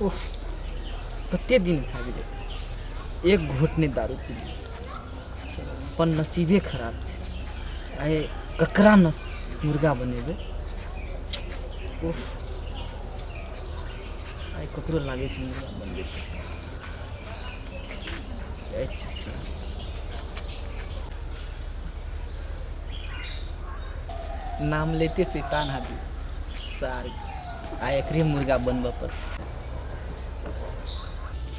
उफ कते दिन खा गए एक घोट ने दारू पी ली अपन नसीबे खराब छे आए ककरा मुर्गा बनेबे उफ आए ककरो लागे छे मुर्गा बनबे अच्छा नाम लेते शैतान हाजिर सारी आए एकरे मुर्गा बनबा पर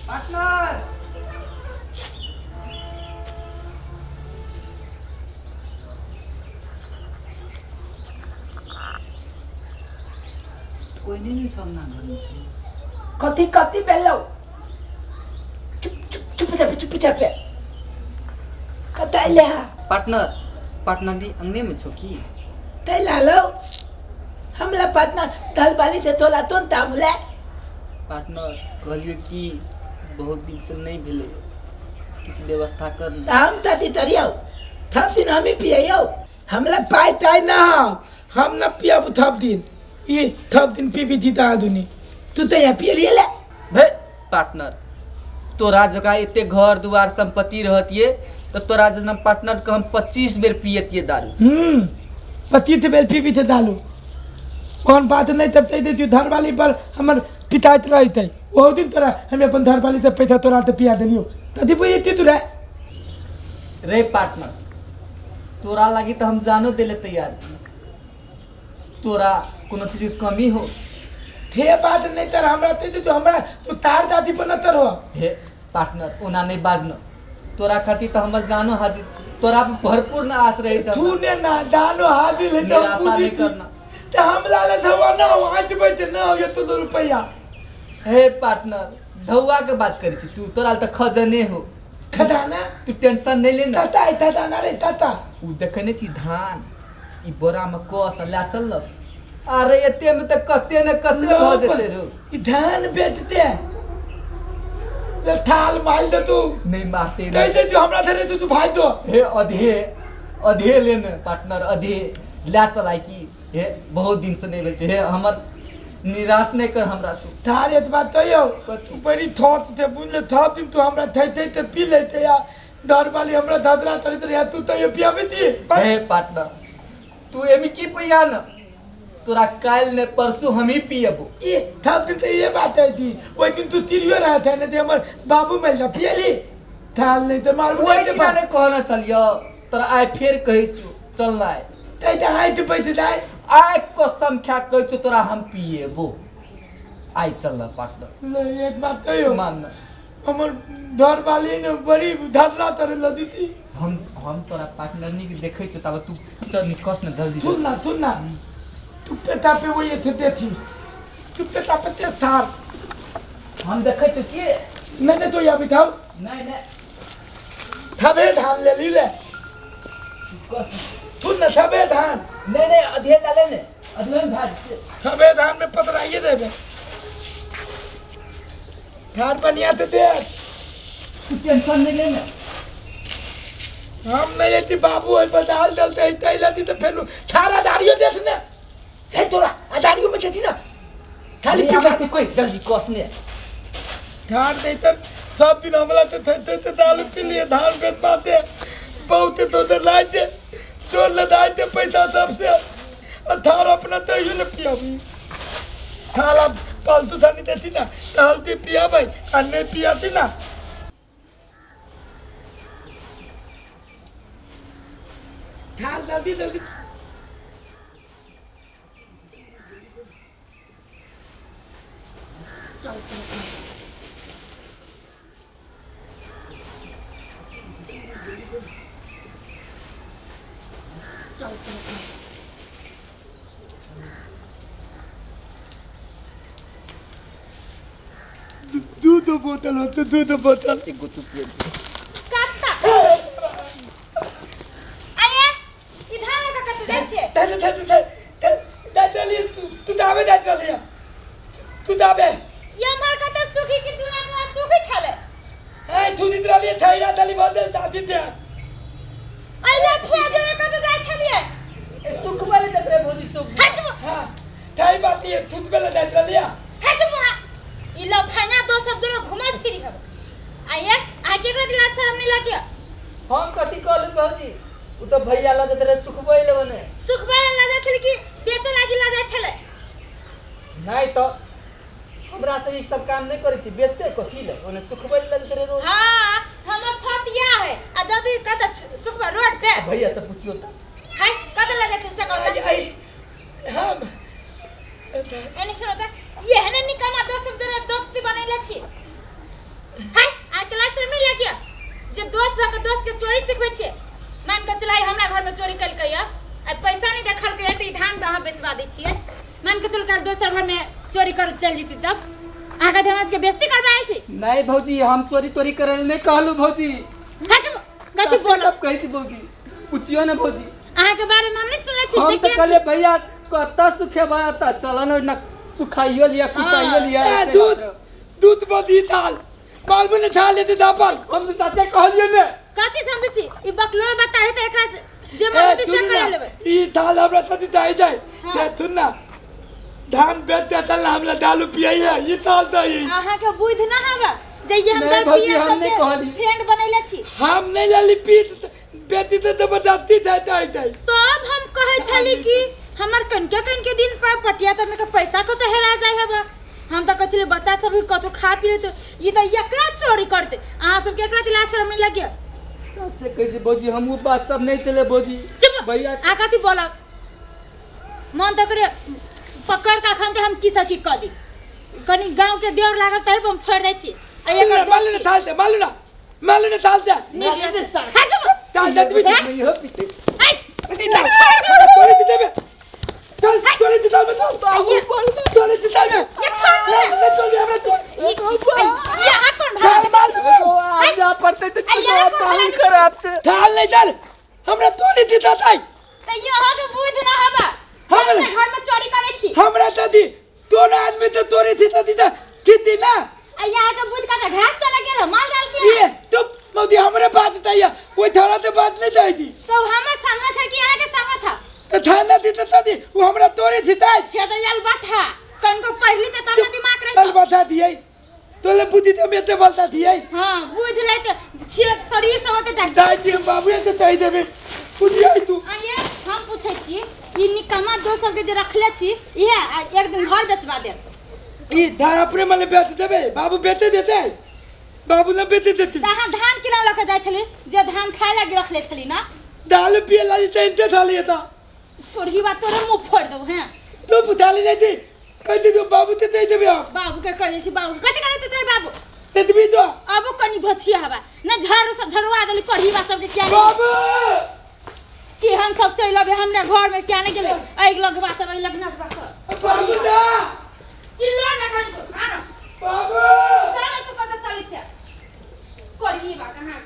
पार्टनर कोई नहीं छमना घर से कथी कथी बेलो चुप चाप कतै ले पार्टनर दी अंगने में छो की तै लालो हमला पार्टनर दाल बाली से तोला तोन तामुले पार्टनर कहलियो कि बहुत दिन से नहीं भेले किसी व्यवस्था कर हम ताती तरियो थप दिन हमें पियो हमला पाई टाई ना हम न पियाबु थप दिन ये थप दिन पी जीता दुनी तू तो या पिए ले भे पार्टनर तोरा जगह इतने घर दुआर संपत्ति रहतिए तो तोरा जना पार्टनर को हम 25 बेर पियतिए दारू 25 बेर पी थे दारू कौन बात नहीं तब चाहिए तू घर वाली पर हमर पिता रहते वो दिन तोरा हमें अपन घर वाली से पैसा तोरा तो पिया देलियो तदी बोए तू रे पार्टनर तोरा लगी तो हम जानो देले तैयार छी तोरा कोनो चीज की कमी हो थे बात नहीं तर हमरा ते जो हमरा तू तार दादी पर न तर हो हे पार्टनर ओना नहीं बाजनो तोरा खातिर तो हमर जानो हाजिर छी तोरा पे भरपूर ना आस रहे छ तू ने ना जानो हाजिर है तो आशा नहीं करना ते हमला ले धवा ना आज बैठे ना हो तो 2 रुपया हे पार्टनर धौआ के बात करी छी तू तोरा तो खजने हो खजाना तू टेंशन नहीं लेना ताता ना रे ताता उ देखने छी धान ई बोरा में कस ला चल अरे एते में त कते न कते भ जते रो ई धान बेचते ले थाल माल दे तू नहीं मारते कह दे तू हमरा धरे तू भाई तो हे अधे लेने पार्टनर अधे ला चलाई की हे बहुत दिन से नहीं बेचे हे हमर निराश नहीं कर हमरा तू थार एत बात तो यो तू बड़ी थोत थे बुझले थप दिन तू हमरा थे ते पी लेते या दर वाली हमरा दादरा तरित रे तू तो ये पियाबे ती हे पार्टनर तू एमी की पिया न तोरा काल ने परसों हम ही पियबो ये थप दिन तो ये बात है थी ओई दिन तू तिरियो रहा था ने हमर बाबू मिल जा पियली थाल नहीं तो मार ओई दिन ने कहना चलियो तोरा आइ फेर कहि छु चलना है तै त आइ तो पैसे जाए आइ कसम खा कहि छु तोरा हम पियबो आई चल पार्टनर नहीं एक बात तो यो मान हमर घर वाली ने बड़ी धरना तर लदी थी हम तोरा पार्टनर नी देखे छु तब तू चल निकस न जल्दी सुन ना तू पेटा पे वो ये थे थी तू पेटा पे ते थार हम देखे छु के मैंने तो या बिठाओ नहीं थबे धान ले ली ले कस तू न थबे धान नहीं अधे डाले ने अधे में भाज थबे धान में पतराइए देबे धान बनिया ते दे तू टेंशन नहीं लेना हम नहीं लेती बाबू है बदाल दलते ही तै लेती तो फेनु थारा दारियो देत ने हे तोरा आदारियो में देती ना खाली पिटा से कोई जल्दी कस ने धान नहीं तर सब दिन हमला तो दाल पी लिए धान बेच पाते बहुत तो लाए दे तो लदाए दे पैसा सबसे थार अपना तो ये न पिया भी थाला पालतू था नहीं देती ना हल्दी पिया भाई अन्य पिया थी ना थाल जल्दी जल्दी दूध बोतल हो तो दूध बोतल एक गो तू पिए काटा आया इधर लगा के दे छे दे चलिए तू दावे दे चलिए तू दावे ये मार का तो सुखी की दुनिया में सुखी छले ए तू निद्रा लिए थैरा तली बदल दादी दे आइला फिर जो का तो दे छलिए सुख वाले दे भोजी चौक हट हां थाई बात ये थूत बेला दे चलिए हट मुहा इला आइए आके एकरा दिला शर्म नहीं लागे हम कथी कहलू भौजी उ तो भैया ला जतरे सुखबै लेबने सुखबा ला जा छले कि बेचे लागी ला जा छले नहीं तो हमरा से ई सब काम नहीं करै छी बेचते कथी ले ओने सुखबै ले जतरे रोज हां हमर छतिया है आ जदी कत सुखबा रोड पे भैया से पूछियो त हाय कत लगे छ से कहू हम एने सुनो त ये हने निकमा दोस्त जरे दोस्ती बनैले छी हाय आ क्लास में नहीं लागिया जे दोस्त बा के दोस्त के चोरी सिखबै छी मान के चलाई हमरा घर में चोरी कल के आ पैसा नहीं देखल के त ई धान वहां बेचवा दै छियै मान के चल काल दोसर घर में चोरी कर चल जीती तब आगा धमास के बेइज्जती करवाएल छी नहीं भौजी हम चोरी करे ले नहीं कहलू भौजी कथि बोलो सब कहै छी भौजी पूछियो ना भौजी आहा के बारे में हम नहीं सुनले छी हम तो कहले भैया कत सुखेबा त चलन न सुखाइयो लिया कुटाइयो लिया दूध बदी थाल मालूम ने थाल लेते दापल हम तो सच्चे कहलियो ने कथि समझ छी ई बकलोल बता है त एकरा जे मन से करे लेबे ई थाल हमरा तदी दाई जाए ते सुन ना धान बेचते तल हमरा दारू पियाइया ई थाल दई आहा के बुझ ना हवा जे ये हम दर भौजी पिया हम नहीं कहली फ्रेंड बनैले छी हम नहीं लाली पीत बेटी तो जबरदस्ती दाई तब हम कहे छली कि हमर कनके दिन पर पटिया त में के पैसा को तो हेरा जाय हबा हम त कछले बच्चा सब कतो खा पी तो ई त एकरा चोरी करते आहा सब के एकरा दिला शर्म नहीं लगे सच्चे कहै छी भौजी हम वो बात सब नहीं चले भौजी भैया आ कथि बोला मन त करे पकड़ का खान हम की सकी क दी कनी गांव के देवर लागत तब हम छोड़ दै छी आ एकर मालूम ने थाल दे मालूम ने थाल दे निर्लज खा जब थाल दे भी नहीं हो पीते आई तोरे दे दे चल तोरे दे दे तोरे दे दे ये छोड़ ले चल हमरा तो यहाँ कौन थाल माल आ जा पड़ते तो ताल खराब छे थाल नहीं चल हमरा तोरे दे दाई त यहाँ के बुझ ना हबा हम घर में चोरी करे छी हमरा दादी तोरा आदमी तो तोरे थी दादी थी ना आ यहाँ के बुझ का त घास चला गेल माल डाल छी ये तो मोदी हमरे बात तैया कोई थारा ते बात नहीं जाई थी तो हमर संग था कि यहाँ के संग था तो थाना थी तो दादी वो हमरा तोरे थी ताई छेदयल बैठा कन को पढ़ली त तब दिमाग रही कल बता दिए तोले बुद्धि तो मेते बोलता थी हां बुझ रहे त शरीर से होते डर दाई जी बाबू तो कह देबे बुद्धि आई तू आइए हम पूछे छी ई निकम्मा दो सब के जे रखले छी इहे एक दिन घर बेचवा दे ई धारा प्रेम वाले बेच देबे बाबू बेचे देते बाबू ना बेचे देते कहां धान किना लके जाय छली जे धान खाय लागी रखले छली ना दाल पिए लागी तैनते थाली था तोरही बात तोरे मुंह फोड़ दो हैं तो पुताली नहीं थी कह दे जो बाबू ते दे देबे हम बाबू के कह छी बाबू कथि करे त तोर बाबू ते भी तो अब कनी धोछिया हवा न झाड़ू सब झड़वा देली कढ़ी बा सब के क्या बाबू कि हम सब चल अबे हमरे घर में क्या नहीं गेले आइ लगवा सब आइ लगना सब बाबू दा चिल्ला ना कन को आनो बाबू चल तू कत चली छ कढ़ी बा कहां